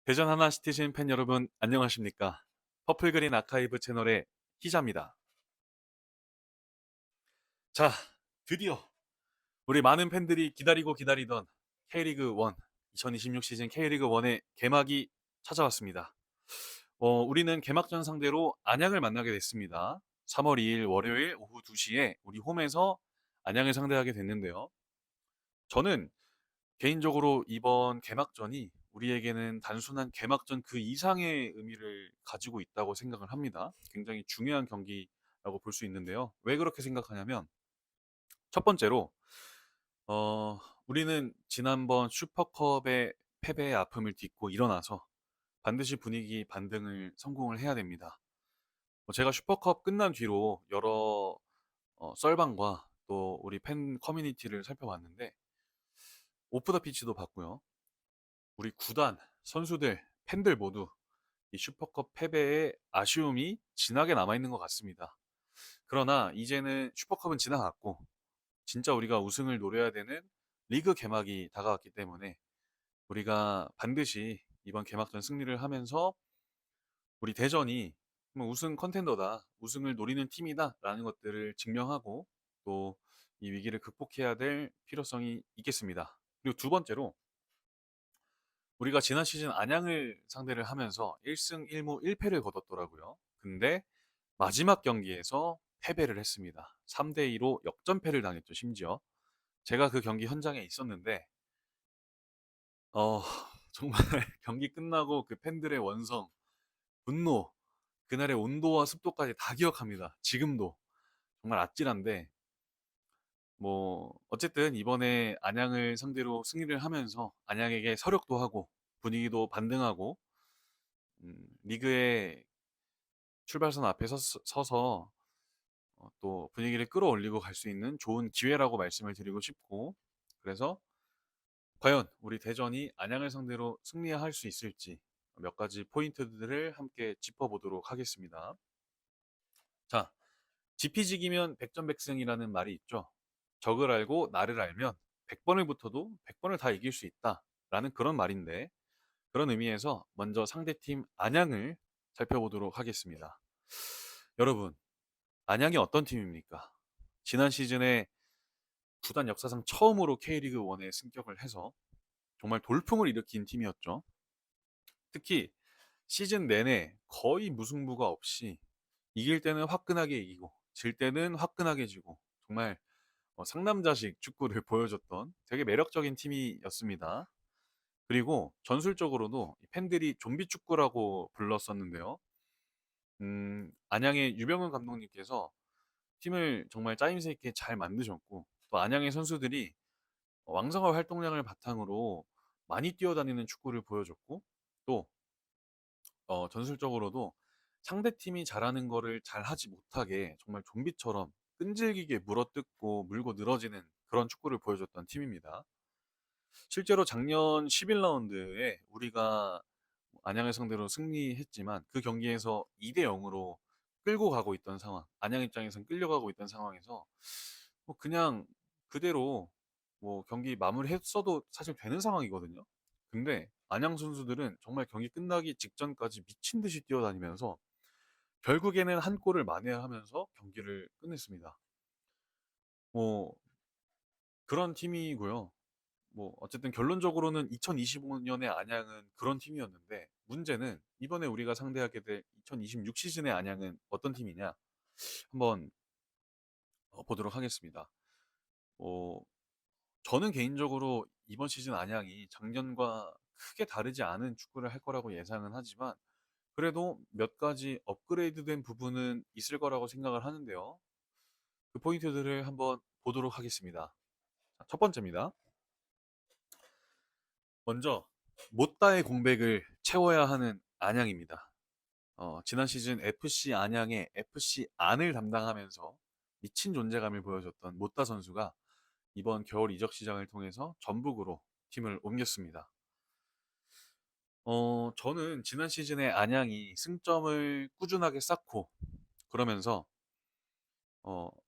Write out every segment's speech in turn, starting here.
대전 하나시티즌 팬 여러분 안녕하십니까? 퍼플그린 아카이브 채널의 희자입니다. 자, 드디어 우리 많은 팬들이 기다리고 기다리던 K리그 1 2026 시즌 K리그 1의 개막이 찾아왔습니다. 우리는 개막전 상대로 안양을 만나게 됐습니다. 3월 2일 월요일 오후 2시에 우리 홈에서 안양을 상대하게 됐는데요. 저는 개인적으로 이번 개막전이 우리에게는 단순한 개막전 그 이상의 의미를 가지고 있다고 생각을 합니다. 굉장히 중요한 경기라고 볼 수 있는데요. 왜 그렇게 생각하냐면 첫 번째로 어, 우리는 지난번 슈퍼컵의 패배의 아픔을 딛고 일어나서 반드시 분위기 반등을 성공을 해야 됩니다. 제가 슈퍼컵 끝난 뒤로 여러 썰방과 또 우리 팬 커뮤니티를 살펴봤는데 오프 더 피치도 봤고요. 우리 구단, 선수들, 팬들 모두 이 슈퍼컵 패배의 아쉬움이 진하게 남아있는 것 같습니다. 그러나 이제는 슈퍼컵은 지나갔고 진짜 우리가 우승을 노려야 되는 리그 개막이 다가왔기 때문에 우리가 반드시 이번 개막전 승리를 하면서 우리 대전이 뭐 우승 컨텐더다, 우승을 노리는 팀이다라는 것들을 증명하고 또 이 위기를 극복해야 될 필요성이 있겠습니다. 그리고 두 번째로 우리가 지난 시즌 안양을 상대를 하면서 1승 1무 1패를 거뒀더라고요. 근데 마지막 경기에서 패배를 했습니다. 3대 2로 역전패를 당했죠, 심지어. 제가 그 경기 현장에 있었는데 어, 정말 경기 끝나고 그 팬들의 원성, 분노, 그날의 온도와 습도까지 다 기억합니다. 지금도. 정말 아찔한데 뭐 어쨌든 이번에 안양을 상대로 승리를 하면서 안양에게 서력도 하고 분위기도 반등하고 리그의 출발선 앞에 서서 또 분위기를 끌어올리고 갈 수 있는 좋은 기회라고 말씀을 드리고 싶고 그래서 과연 우리 대전이 안양을 상대로 승리할 수 있을지 몇 가지 포인트들을 함께 짚어보도록 하겠습니다. 자, 지피지기면 백전백승이라는 말이 있죠. 적을 알고 나를 알면 100번을 붙어도 100번을 다 이길 수 있다라는 그런 말인데 그런 의미에서 먼저 상대팀 안양을 살펴보도록 하겠습니다. 여러분, 안양이 어떤 팀입니까? 지난 시즌에 구단 역사상 처음으로 K리그 1에 승격을 해서 정말 돌풍을 일으킨 팀이었죠. 특히 시즌 내내 거의 무승부가 없이 이길 때는 화끈하게 이기고 질 때는 화끈하게 지고 정말 상남자식 축구를 보여줬던 되게 매력적인 팀이었습니다. 그리고 전술적으로도 팬들이 좀비 축구라고 불렀었는데요. 안양의 유병훈 감독님께서 팀을 정말 짜임새 있게 잘 만드셨고 또 안양의 선수들이 왕성한 활동량을 바탕으로 많이 뛰어다니는 축구를 보여줬고 또 전술적으로도 상대팀이 잘하는 거를 잘하지 못하게 정말 좀비처럼 끈질기게 물어뜯고 물고 늘어지는 그런 축구를 보여줬던 팀입니다. 실제로 작년 11라운드에 우리가 안양을 상대로 승리했지만 그 경기에서 2대 0으로 끌고 가고 있던 상황, 안양 입장에선 끌려가고 있던 상황에서 뭐 그냥 그대로 뭐 경기 마무리했어도 사실 되는 상황이거든요. 근데 안양 선수들은 정말 경기 끝나기 직전까지 미친 듯이 뛰어다니면서 결국에는 한 골을 만회하면서 경기를 끝냈습니다. 뭐 그런 팀이고요. 뭐 어쨌든 결론적으로는 2025년의 안양은 그런 팀이었는데 문제는 이번에 우리가 상대하게 될 2026 시즌의 안양은 어떤 팀이냐 한번 보도록 하겠습니다. 어, 저는 개인적으로 이번 시즌 안양이 작년과 크게 다르지 않은 축구를 할 거라고 예상은 하지만 그래도 몇 가지 업그레이드된 부분은 있을 거라고 생각을 하는데요. 그 포인트들을 한번 보도록 하겠습니다. 자, 첫 번째입니다. 먼저 못다의 공백을 채워야 하는 안양입니다. 지난 시즌 FC 안양의 FC 안을 담당하면서 미친 존재감을 보여줬던 못다 선수가 이번 겨울 이적 시장을 통해서 전북으로 팀을 옮겼습니다. 저는 지난 시즌에 안양이 승점을 꾸준하게 쌓고 그러면서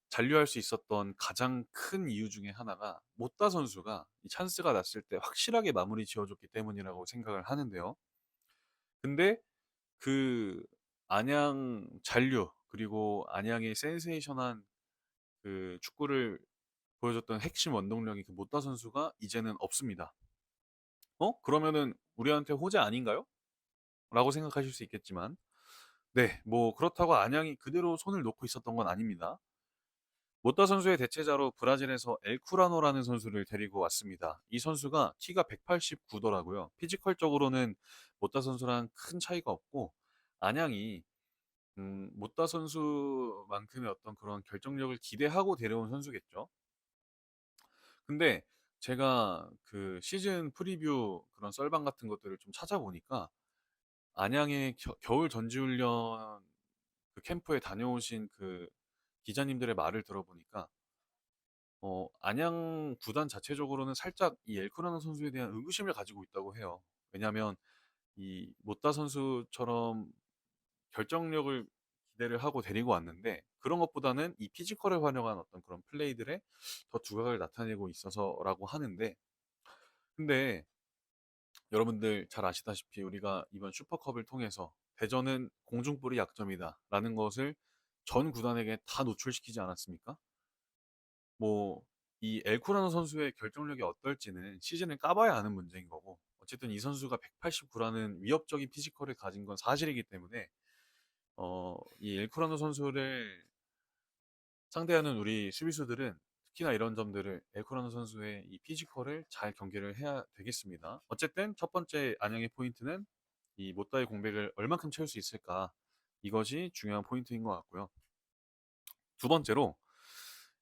잔류할 수 있었던 가장 큰 이유 중에 하나가 못다 선수가 이 찬스가 났을 때 확실하게 마무리 지어줬기 때문이라고 생각을 하는데요. 근데 그 안양 잔류 그리고 안양의 센세이션한 그 축구를 보여줬던 핵심 원동력이 그 못다 선수가 이제는 없습니다. 그러면은 우리한테 호재 아닌가요? 라고 생각하실 수 있겠지만 네, 뭐 그렇다고 안양이 그대로 손을 놓고 있었던 건 아닙니다. 모타 선수의 대체자로 브라질에서 엘쿠라노라는 선수를 데리고 왔습니다. 이 선수가 키가 189더라고요. 피지컬적으로는 모타 선수랑 큰 차이가 없고 안양이 모타 선수만큼의 어떤 그런 결정력을 기대하고 데려온 선수겠죠. 근데 제가 그 시즌 프리뷰 그런 썰방 같은 것들을 좀 찾아보니까 안양의 겨울 전지훈련 그 캠프에 다녀오신 그 기자님들의 말을 들어보니까 안양 구단 자체적으로는 살짝 이 엘크라노 선수에 대한 의구심을 가지고 있다고 해요. 왜냐하면 이 모타 선수처럼 결정력을 기대를 하고 데리고 왔는데 그런 것보다는 이 피지컬을 활용한 어떤 그런 플레이들에 더 두각을 나타내고 있어서라고 하는데 근데 여러분들 잘 아시다시피 우리가 이번 슈퍼컵을 통해서 대전은 공중볼이 약점이다라는 것을 전 구단에게 다 노출시키지 않았습니까? 뭐 이 엘쿠라노 선수의 결정력이 어떨지는 시즌을 까봐야 아는 문제인 거고 어쨌든 이 선수가 189라는 위협적인 피지컬을 가진 건 사실이기 때문에 이 엘쿠라노 선수를 상대하는 우리 수비수들은 특히나 이런 점들을 엘쿠라노 선수의 이 피지컬을 잘 경계를 해야 되겠습니다. 어쨌든 첫 번째 안양의 포인트는 이 못다의 공백을 얼만큼 채울 수 있을까 이것이 중요한 포인트인 것 같고요. 두 번째로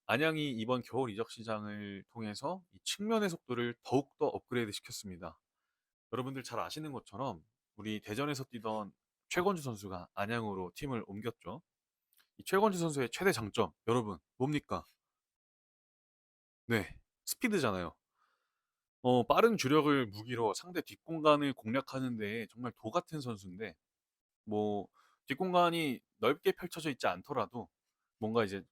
안양이 이번 겨울 이적 시장을 통해서 이 측면의 속도를 더욱더 업그레이드 시켰습니다. 여러분들 잘 아시는 것처럼 우리 대전에서 뛰던 최건주 선수가 안양으로 팀을 옮겼죠. 이 최건주 선수의 최대 장점, 여러분, 뭡니까? 네, 스피드잖아요. 빠른 주력을 무기로 상대 뒷공간을 공략하는 데 정말 도 같은 선수인데, 뭐, 뒷공간이 넓게 펼쳐져 있지 않더라도 뭔가 이제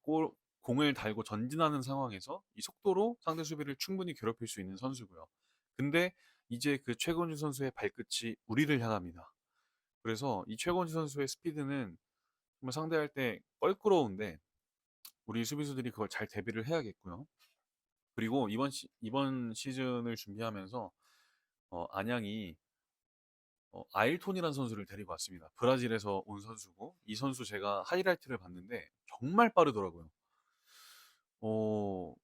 공을 달고 전진하는 상황에서 이 속도로 상대 수비를 충분히 괴롭힐 수 있는 선수고요. 근데 이제 그 최건주 선수의 발끝이 우리를 향합니다. 그래서 이 최건주 선수의 스피드는 정말 상대할 때 껄끄러운데 우리 수비수들이 그걸 잘 대비를 해야겠고요. 그리고 이번 시즌을 준비하면서 안양이 아일톤이라는 선수를 데리고 왔습니다. 브라질에서 온 선수고 이 선수 제가 하이라이트를 봤는데 정말 빠르더라고요. 어,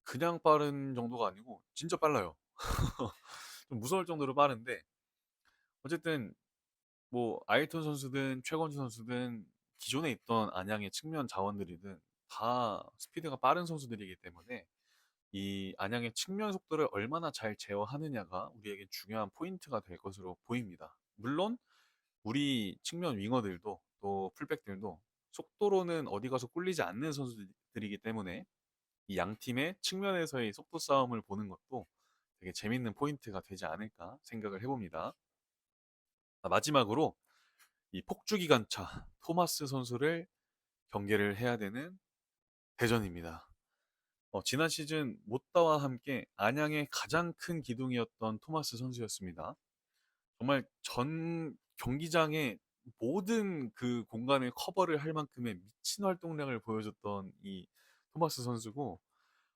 그냥 빠른 정도가 아니고 진짜 빨라요. 좀 무서울 정도로 빠른데 어쨌든 뭐 아일톤 선수든 최건주 선수든 기존에 있던 안양의 측면 자원들이든 다 스피드가 빠른 선수들이기 때문에 이 안양의 측면 속도를 얼마나 잘 제어하느냐가 우리에게 중요한 포인트가 될 것으로 보입니다. 물론 우리 측면 윙어들도 또 풀백들도 속도로는 어디 가서 꿀리지 않는 선수들이기 때문에 이 양 팀의 측면에서의 속도 싸움을 보는 것도 되게 재밌는 포인트가 되지 않을까 생각을 해봅니다. 마지막으로 이 폭주기관차 토마스 선수를 경계를 해야 되는 대전입니다. 지난 시즌 못다와 함께 안양의 가장 큰 기둥이었던 토마스 선수였습니다. 정말 전 경기장의 모든 그 공간을 커버를 할 만큼의 미친 활동량을 보여줬던 이 토마스 선수고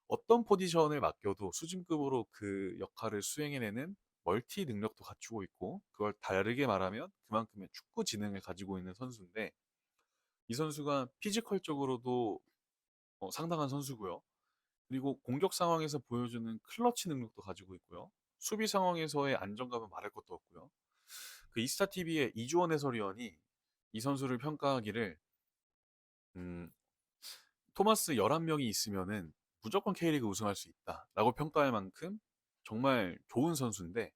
어떤 포지션을 맡겨도 수준급으로 그 역할을 수행해내는 멀티 능력도 갖추고 있고 그걸 다르게 말하면 그만큼의 축구 지능을 가지고 있는 선수인데 이 선수가 피지컬적으로도 상당한 선수고요. 그리고 공격 상황에서 보여주는 클러치 능력도 가지고 있고요. 수비 상황에서의 안정감은 말할 것도 없고요. 그 이스타 TV의 이주원 해설위원이 이 선수를 평가하기를 음, 토마스 11명이 있으면은 무조건 K리그 우승할 수 있다라고 평가할 만큼 정말 좋은 선수인데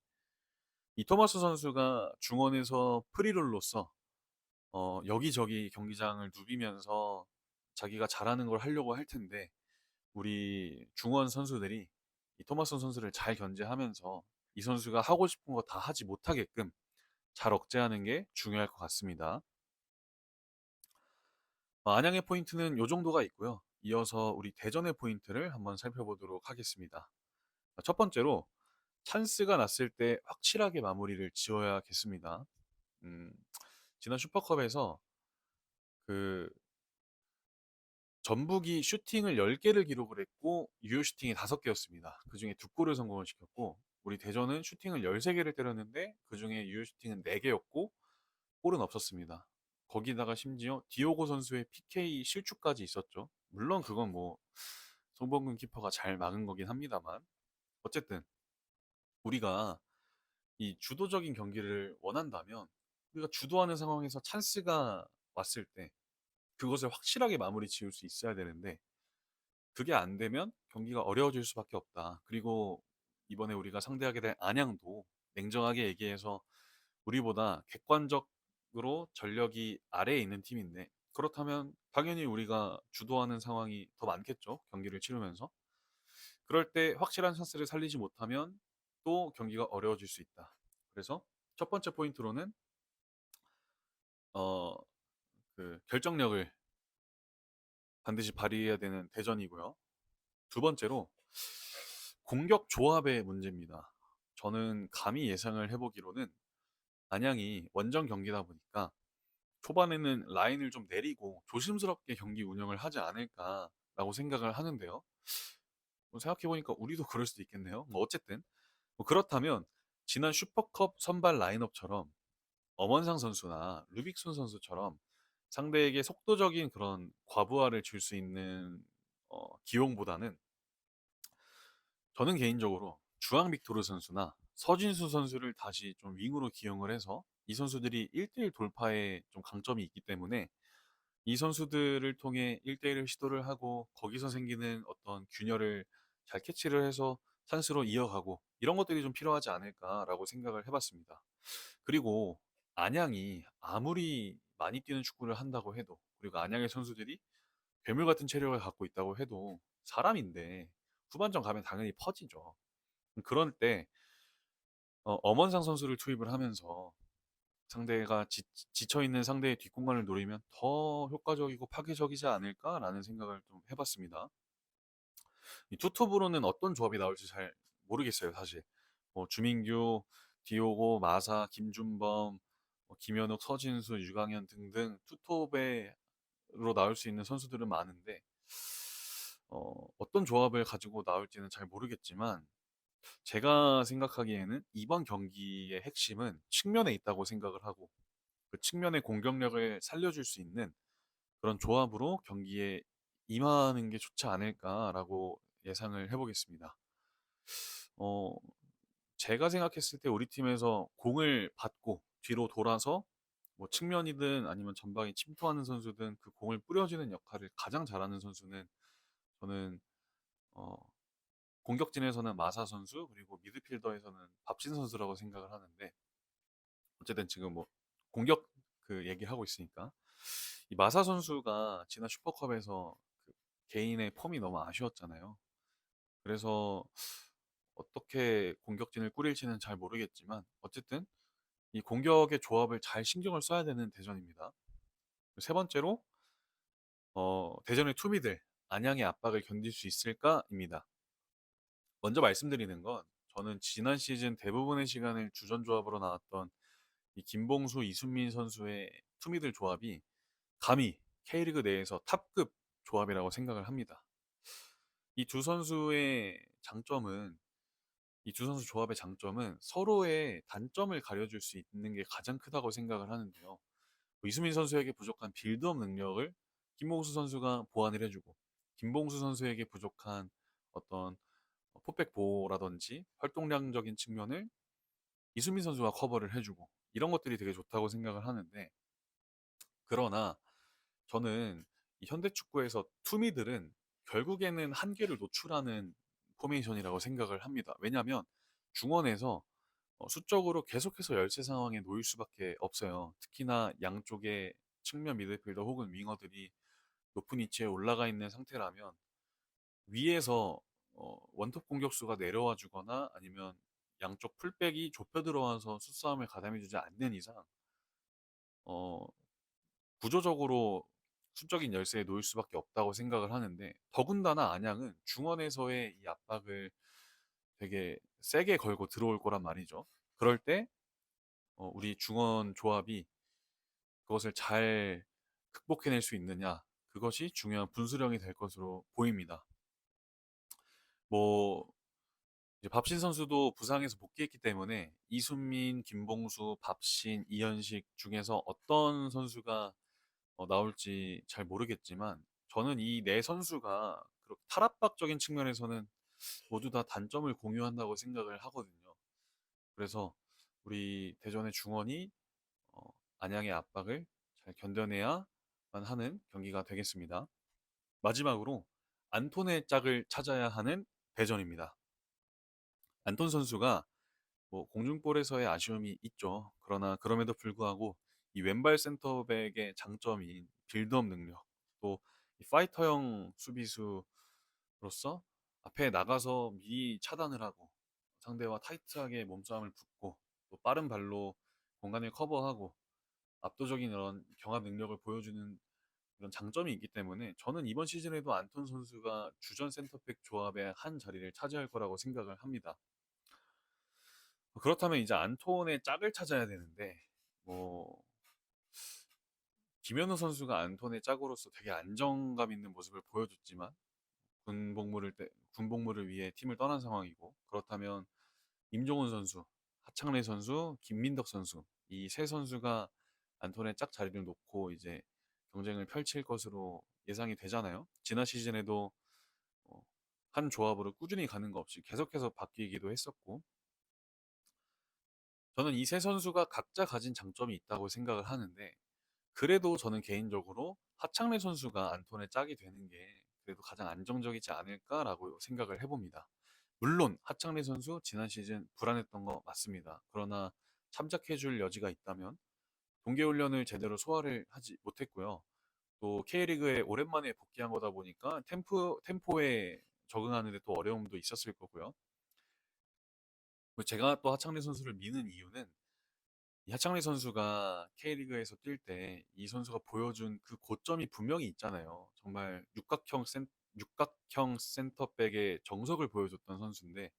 이 토마스 선수가 중원에서 프리롤로서 여기저기 경기장을 누비면서 자기가 잘하는 걸 하려고 할 텐데 우리 중원 선수들이 이 토마스 선수를 잘 견제하면서 이 선수가 하고 싶은 거 다 하지 못하게끔 잘 억제하는 게 중요할 것 같습니다. 안양의 포인트는 이 정도가 있고요. 이어서 우리 대전의 포인트를 한번 살펴보도록 하겠습니다. 첫 번째로 찬스가 났을 때 확실하게 마무리를 지어야겠습니다. 음, 지난 슈퍼컵에서 그 전북이 슈팅을 10개를 기록을 했고 유효 슈팅이 5개였습니다. 그중에 2골을 성공을 시켰고 우리 대전은 슈팅을 13개를 때렸는데 그중에 유효 슈팅은 4개였고 골은 없었습니다. 거기다가 심지어 디오고 선수의 PK 실축까지 있었죠. 물론 그건 뭐 송범근 키퍼가 잘 막은 거긴 합니다만 어쨌든 우리가 이 주도적인 경기를 원한다면 우리가 주도하는 상황에서 찬스가 왔을 때 그것을 확실하게 마무리 지을 수 있어야 되는데 그게 안 되면 경기가 어려워질 수밖에 없다. 그리고 이번에 우리가 상대하게 될 안양도 냉정하게 얘기해서 우리보다 객관적으로 전력이 아래에 있는 팀인데 그렇다면 당연히 우리가 주도하는 상황이 더 많겠죠. 경기를 치르면서. 그럴 때 확실한 찬스를 살리지 못하면 또 경기가 어려워질 수 있다. 그래서 첫 번째 포인트로는 어, 결정력을 반드시 발휘해야 되는 대전이고요. 두 번째로 공격 조합의 문제입니다. 저는 감히 예상을 해보기로는 안양이 원정 경기다 보니까 초반에는 라인을 좀 내리고 조심스럽게 경기 운영을 하지 않을까라고 생각을 하는데요. 뭐 생각해보니까 우리도 그럴 수도 있겠네요. 뭐 어쨌든 뭐 그렇다면 지난 슈퍼컵 선발 라인업처럼 엄원상 선수나 루빅손 선수처럼 상대에게 속도적인 그런 과부하를 줄 수 있는 기용보다는 저는 개인적으로 주앙 빅토르 선수나 서진수 선수를 다시 좀 윙으로 기용을 해서 이 선수들이 1대1 돌파에 좀 강점이 있기 때문에 이 선수들을 통해 1대1을 시도를 하고 거기서 생기는 어떤 균열을 잘 캐치를 해서 찬스로 이어가고 이런 것들이 좀 필요하지 않을까라고 생각을 해봤습니다. 그리고 안양이 아무리 많이 뛰는 축구를 한다고 해도 그리고 안양의 선수들이 괴물 같은 체력을 갖고 있다고 해도 사람인데 후반전 가면 당연히 퍼지죠. 그럴 때 엄원상 선수를 투입을 하면서 상대가 지쳐있는 상대의 뒷공간을 노리면 더 효과적이고 파괴적이지 않을까라는 생각을 좀 해봤습니다. 이 투톱으로는 어떤 조합이 나올지 잘 모르겠어요, 사실. 주민규, 디오고, 마사, 김준범, 김현욱, 서진수, 유강현 등등 투톱으로 나올 수 있는 선수들은 많은데 어떤 조합을 가지고 나올지는 잘 모르겠지만 제가 생각하기에는 이번 경기의 핵심은 측면에 있다고 생각을 하고 그 측면의 공격력을 살려줄 수 있는 그런 조합으로 경기에 임하는 게 좋지 않을까라고 예상을 해보겠습니다. 어, 제가 생각했을 때 우리 팀에서 공을 받고 뒤로 돌아서 뭐 측면이든 아니면 전방에 침투하는 선수든 그 공을 뿌려주는 역할을 가장 잘하는 선수는 저는 어, 공격진에서는 마사 선수 그리고 미드필더에서는 밥신 선수라고 생각을 하는데 어쨌든 지금 뭐 공격 그 얘기를 하고 있으니까 이 마사 선수가 지난 슈퍼컵에서 그 개인의 폼이 너무 아쉬웠잖아요. 그래서 어떻게 공격진을 꾸릴지는 잘 모르겠지만 어쨌든 이 공격의 조합을 잘 신경을 써야 되는 대전입니다. 세 번째로 대전의 투미들 안양의 압박을 견딜 수 있을까입니다. 먼저 말씀드리는 건 저는 지난 시즌 대부분의 시간을 주전 조합으로 나왔던 이 김봉수, 이순민 선수의 투미들 조합이 감히 K리그 내에서 탑급 조합이라고 생각을 합니다. 이 두 선수의 장점은 이 두 선수 조합의 장점은 서로의 단점을 가려줄 수 있는 게 가장 크다고 생각을 하는데요. 이수민 선수에게 부족한 빌드업 능력을 김봉수 선수가 보완을 해주고 김봉수 선수에게 부족한 어떤 포백 보호라든지 활동량적인 측면을 이수민 선수가 커버를 해주고 이런 것들이 되게 좋다고 생각을 하는데 그러나 저는 이 현대 축구에서 투미들은 결국에는 한계를 노출하는 포메이션이라고 생각을 합니다. 왜냐하면 중원에서 수적으로 계속해서 열세 상황에 놓일 수밖에 없어요. 특히나 양쪽의 측면 미드필더 혹은 윙어들이 높은 위치에 올라가 있는 상태라면 위에서 원톱 공격수가 내려와 주거나 아니면 양쪽 풀백이 좁혀 들어와서 수싸움을 가담해 주지 않는 이상 어, 구조적으로 수적인 열세에 놓일 수밖에 없다고 생각을 하는데 더군다나 안양은 중원에서의 이 압박을 되게 세게 걸고 들어올 거란 말이죠. 그럴 때 우리 중원 조합이 그것을 잘 극복해낼 수 있느냐, 그것이 중요한 분수령이 될 것으로 보입니다. 뭐 이제 밥신 선수도 부상에서 복귀했기 때문에 이순민, 김봉수, 밥신, 이현식 중에서 어떤 선수가 나올지 잘 모르겠지만 저는 이 네 선수가 그렇게 탈압박적인 측면에서는 모두 다 단점을 공유한다고 생각을 하거든요. 그래서 우리 대전의 중원이 어, 안양의 압박을 잘 견뎌내야만 하는 경기가 되겠습니다. 마지막으로 안톤의 짝을 찾아야 하는 대전입니다. 안톤 선수가 뭐 공중볼에서의 아쉬움이 있죠. 그러나 그럼에도 불구하고 이 왼발 센터백의 장점인 빌드업 능력, 또 파이터형 수비수로서 앞에 나가서 미리 차단을 하고 상대와 타이트하게 몸싸움을 붙고 또 빠른 발로 공간을 커버하고 압도적인 이런 경합 능력을 보여주는 그런 장점이 있기 때문에 저는 이번 시즌에도 안톤 선수가 주전 센터백 조합의 한 자리를 차지할 거라고 생각을 합니다. 그렇다면 이제 안톤의 짝을 찾아야 되는데 뭐 김현우 선수가 안톤의 짝으로서 되게 안정감 있는 모습을 보여줬지만 군복무를 위해 팀을 떠난 상황이고 그렇다면 임종훈 선수, 하창래 선수, 김민덕 선수 이 세 선수가 안톤의 짝 자리를 놓고 이제 경쟁을 펼칠 것으로 예상이 되잖아요. 지난 시즌에도 어, 한 조합으로 꾸준히 가는 거 없이 계속해서 바뀌기도 했었고 저는 이 세 선수가 각자 가진 장점이 있다고 생각을 하는데 그래도 저는 개인적으로 하창래 선수가 안톤의 짝이 되는 게 그래도 가장 안정적이지 않을까라고 생각을 해봅니다. 물론 하창래 선수 지난 시즌 불안했던 거 맞습니다. 그러나 참작해줄 여지가 있다면 동계훈련을 제대로 소화를 하지 못했고요. 또 K리그에 오랜만에 복귀한 거다 보니까 템포에 적응하는 데 또 어려움도 있었을 거고요. 제가 또 하창래 선수를 미는 이유는 이 하창래 선수가 K리그에서 뛸 때 이 선수가 보여준 그 고점이 분명히 있잖아요. 정말 육각형 센터백의 정석을 보여줬던 선수인데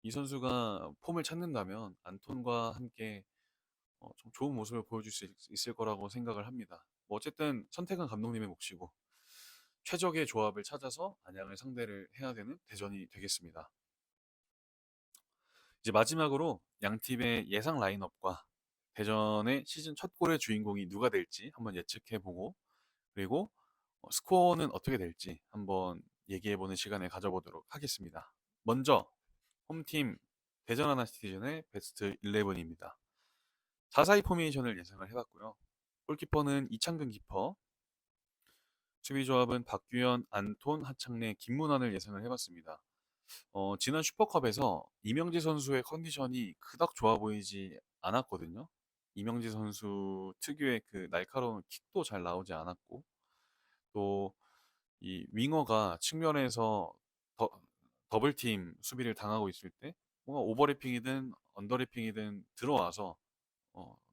이 선수가 폼을 찾는다면 안톤과 함께 좀 좋은 모습을 보여줄 수 있을 거라고 생각을 합니다. 뭐 어쨌든 선택은 감독님의 몫이고 최적의 조합을 찾아서 안양을 상대를 해야 되는 대전이 되겠습니다. 이제 마지막으로 양 팀의 예상 라인업과 대전의 시즌 첫 골의 주인공이 누가 될지 한번 예측해보고 그리고 스코어는 어떻게 될지 한번 얘기해보는 시간을 가져보도록 하겠습니다. 먼저 홈팀 대전 하나시티즌의 베스트 11입니다. 4-4-2 포메이션을 예상을 해봤고요. 골키퍼는 이창근 키퍼, 수비 조합은 박규현, 안톤, 하창래, 김문환을 예상을 해봤습니다. 지난 슈퍼컵에서 이명재 선수의 컨디션이 그닥 좋아 보이지 않았거든요. 이명재 선수 특유의 그 날카로운 킥도 잘 나오지 않았고, 또 이 윙어가 측면에서 더, 더블팀 수비를 당하고 있을 때 뭔가 오버래핑이든 언더래핑이든 들어와서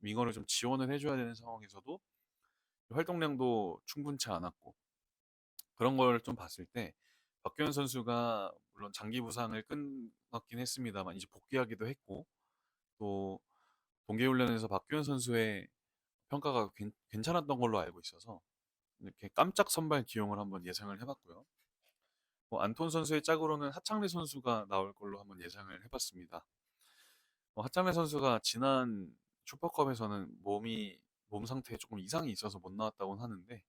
윙어를 좀 지원을 해줘야 되는 상황에서도 활동량도 충분치 않았고 그런 걸 좀 봤을 때 박규현 선수가 물론 장기 부상을 끊었긴 했습니다만 이제 복귀하기도 했고 또 동계훈련에서 박규현 선수의 평가가 괜찮았던 걸로 알고 있어서 이렇게 깜짝 선발 기용을 한번 예상을 해봤고요. 뭐 안톤 선수의 짝으로는 하창래 선수가 나올 걸로 한번 예상을 해봤습니다. 하창래 선수가 지난 슈퍼컵에서는 몸 상태에 조금 이상이 있어서 못 나왔다고는 하는데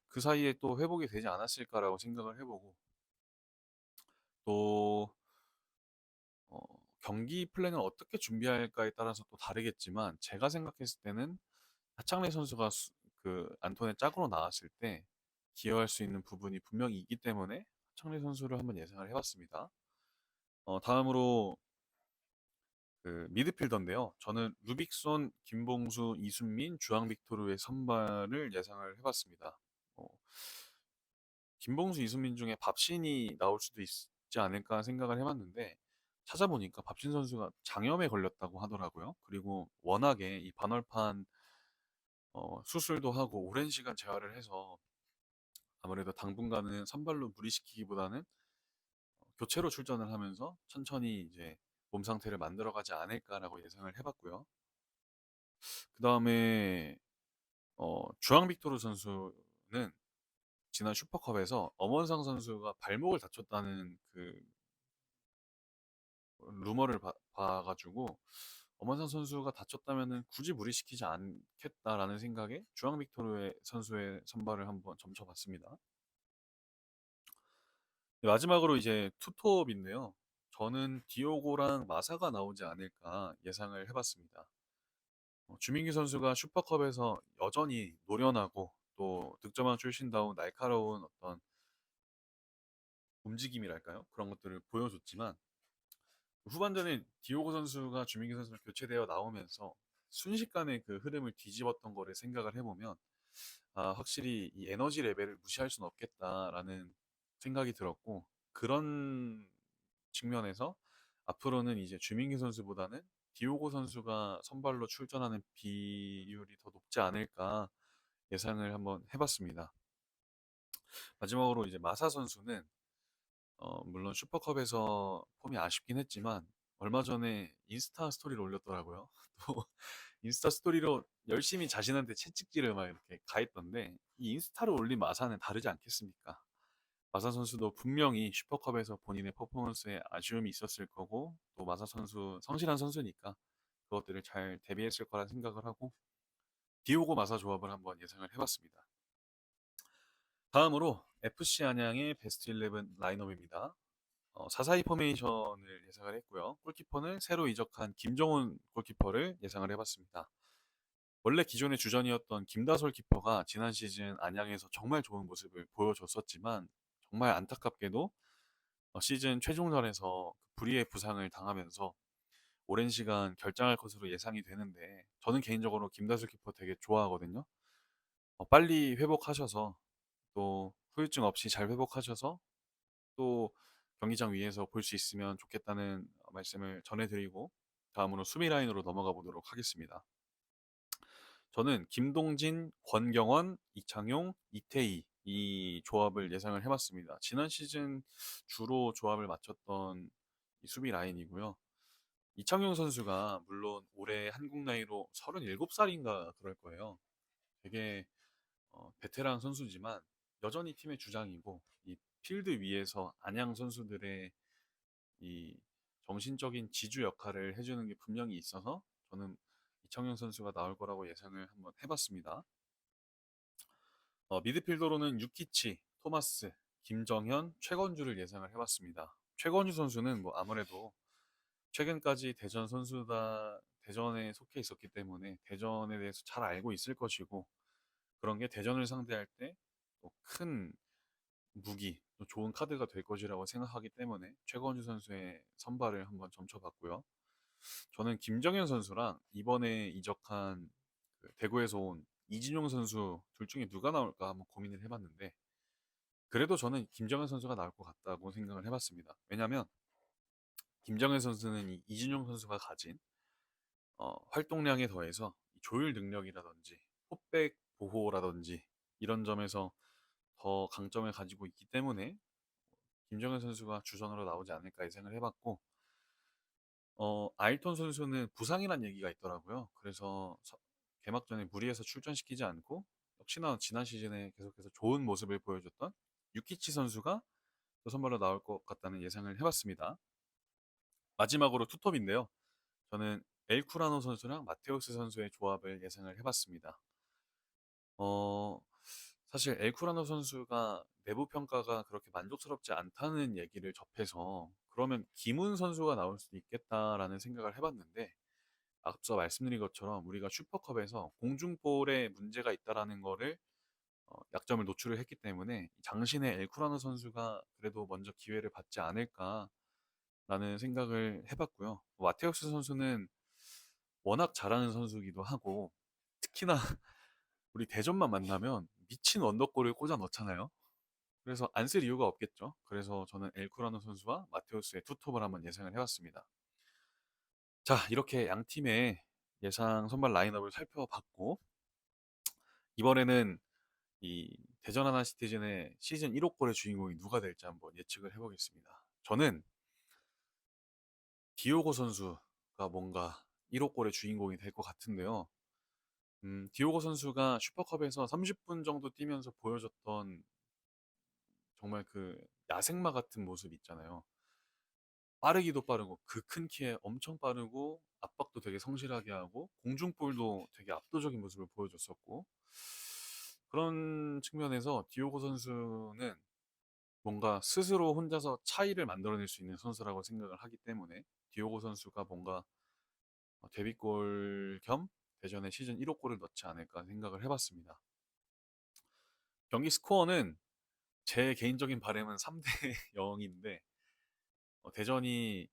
그 사이에 또 회복이 되지 않았을까라고 생각을 해보고 또 어, 경기 플랜을 어떻게 준비할까에 따라서 또 다르겠지만 제가 생각했을 때는 하창래 선수가 그 안톤의 짝으로 나왔을 때 기여할 수 있는 부분이 분명히 있기 때문에 하창래 선수를 한번 예상을 해봤습니다. 다음으로 그 미드필더인데요. 저는 루빅손, 김봉수, 이순민, 주앙 빅토르의 선발을 예상을 해봤습니다. 어, 김봉수, 이순민 중에 밥신이 나올 수도 있지 않을까 생각을 해봤는데 찾아보니까 밥신 선수가 장염에 걸렸다고 하더라고요. 그리고 워낙에 이 반월판 수술도 하고 오랜 시간 재활을 해서 아무래도 당분간은 선발로 무리시키기보다는 교체로 출전을 하면서 천천히 이제 몸 상태를 만들어가지 않을까라고 예상을 해봤고요. 그 다음에 주앙 빅토르 선수는 지난 슈퍼컵에서 엄원상 선수가 발목을 다쳤다는 그 루머를 봐가지고 엄원상 선수가 다쳤다면은 굳이 무리시키지 않겠다라는 생각에 주앙 빅토르의 선수의 선발을 한번 점쳐봤습니다. 네, 마지막으로 이제 투톱인데요. 저는 디오고랑 마사가 나오지 않을까 예상을 해봤습니다. 주민기 선수가 슈퍼컵에서 여전히 노련하고 또 득점왕 출신다운 날카로운 어떤 움직임이랄까요? 그런 것들을 보여줬지만 후반전에 디오고 선수가 주민기 선수를 교체되어 나오면서 순식간에 그 흐름을 뒤집었던 거를 생각을 해보면 확실히 이 에너지 레벨을 무시할 수는 없겠다라는 생각이 들었고 그런 측면에서 앞으로는 이제 주민기 선수보다는 디오고 선수가 선발로 출전하는 비율이 더 높지 않을까 예상을 한번 해봤습니다. 마지막으로 이제 마사 선수는 물론 슈퍼컵에서 폼이 아쉽긴 했지만 얼마 전에 인스타 스토리를 올렸더라고요. 또 인스타 스토리로 열심히 자신한테 채찍질을 막 이렇게 가했던데 이 인스타를 올린 마사는 다르지 않겠습니까? 마사 선수도 분명히 슈퍼컵에서 본인의 퍼포먼스에 아쉬움이 있었을 거고 또 마사 선수 성실한 선수니까 그것들을 잘 대비했을 거라 생각을 하고 디오고 마사 조합을 한번 예상을 해봤습니다. 다음으로 FC 안양의 베스트 11 라인업입니다. 4-4-2 포메이션을 예상을 했고요. 골키퍼는 새로 이적한 김정훈 골키퍼를 예상을 해봤습니다. 원래 기존의 주전이었던 김다솔 키퍼가 지난 시즌 안양에서 정말 좋은 모습을 보여줬었지만 정말 안타깝게도 시즌 최종전에서 불의의 부상을 당하면서 오랜 시간 결장할 것으로 예상이 되는데 저는 개인적으로 김다솔 키퍼 되게 좋아하거든요. 빨리 회복하셔서 또 후유증 없이 잘 회복하셔서 또 경기장 위에서 볼 수 있으면 좋겠다는 말씀을 전해드리고 다음으로 수비 라인으로 넘어가 보도록 하겠습니다. 저는 김동진, 권경원, 이창용, 이태희 이 조합을 예상을 해봤습니다. 지난 시즌 주로 조합을 맞췄던 이 수비 라인이고요. 이창용 선수가 물론 올해 한국 나이로 37살인가 그럴 거예요. 되게 베테랑 선수지만 여전히 팀의 주장이고 이 필드 위에서 안양 선수들의 이 정신적인 지주 역할을 해주는 게 분명히 있어서 저는 이창용 선수가 나올 거라고 예상을 한번 해봤습니다. 미드필더로는 유키치, 토마스, 김정현, 최건주를 예상을 해봤습니다. 최건주 선수는 뭐 아무래도 최근까지 대전 선수다 대전에 속해 있었기 때문에 대전에 대해서 잘 알고 있을 것이고 그런 게 대전을 상대할 때 큰 무기, 또 좋은 카드가 될 것이라고 생각하기 때문에 최건주 선수의 선발을 한번 점쳐봤고요. 저는 김정현 선수랑 이번에 이적한 그 대구에서 온 이진용 선수 둘 중에 누가 나올까 한번 고민을 해봤는데 그래도 저는 김정현 선수가 나올 것 같다고 생각을 해봤습니다. 왜냐하면 김정현 선수는 이 이진용 선수가 가진 활동량에 더해서 조율 능력이라든지 포백 보호라든지 이런 점에서 더 강점을 가지고 있기 때문에 김정현 선수가 주전으로 나오지 않을까 예상을 해봤고 아일톤 선수는 부상이란 얘기가 있더라고요. 그래서 개막전에 무리해서 출전시키지 않고 역시나 지난 시즌에 계속해서 좋은 모습을 보여줬던 유키치 선수가 또 선발로 나올 것 같다는 예상을 해봤습니다. 마지막으로 투톱인데요. 저는 엘쿠라노 선수랑 마테우스 선수의 조합을 예상을 해봤습니다. 어, 사실 엘쿠라노 선수가 내부 평가가 그렇게 만족스럽지 않다는 얘기를 접해서 그러면 김훈 선수가 나올 수도 있겠다라는 생각을 해봤는데 앞서 말씀드린 것처럼 우리가 슈퍼컵에서 공중볼에 문제가 있다라는 거를 약점을 노출을 했기 때문에 장신의 엘쿠라노 선수가 그래도 먼저 기회를 받지 않을까라는 생각을 해봤고요. 마테우스 선수는 워낙 잘하는 선수이기도 하고 특히나 우리 대전만 만나면 미친 원더골을 꽂아 넣잖아요. 그래서 안 쓸 이유가 없겠죠. 그래서 저는 엘쿠라노 선수와 마테우스의 투톱을 한번 예상을 해봤습니다. 자, 이렇게 양 팀의 예상 선발 라인업을 살펴봤고 이번에는 이 대전 하나 시티즌의 시즌 1호 골의 주인공이 누가 될지 한번 예측을 해보겠습니다. 저는 디오고 선수가 뭔가 1호 골의 주인공이 될 것 같은데요. 디오고 선수가 슈퍼컵에서 30분 정도 뛰면서 보여줬던 정말 그 야생마 같은 모습 있잖아요. 빠르기도 빠르고 그 큰 키에 엄청 빠르고 압박도 되게 성실하게 하고 공중볼도 되게 압도적인 모습을 보여줬었고, 그런 측면에서 디오고 선수는 뭔가 스스로 혼자서 차이를 만들어낼 수 있는 선수라고 생각을 하기 때문에 디오고 선수가 뭔가 데뷔골 겸 대전에 시즌 1호 골을 넣지 않을까 생각을 해봤습니다. 경기 스코어는 제 개인적인 바람은 3대 0인데 대전이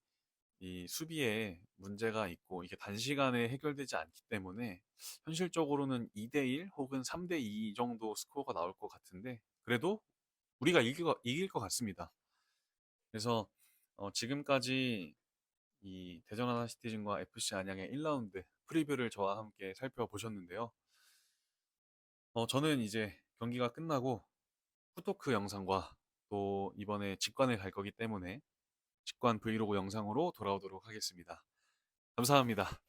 이 수비에 문제가 있고 이게 단시간에 해결되지 않기 때문에 현실적으로는 2대1 혹은 3대2 정도 스코어가 나올 것 같은데, 그래도 우리가 이길 것 같습니다. 그래서 지금까지 이 대전 하나시티즌과 FC 안양의 1라운드 프리뷰를 저와 함께 살펴보셨는데요. 저는 이제 경기가 끝나고 후토크 영상과 또 이번에 직관에 갈 거기 때문에 직관 브이로그 영상으로 돌아오도록 하겠습니다. 감사합니다.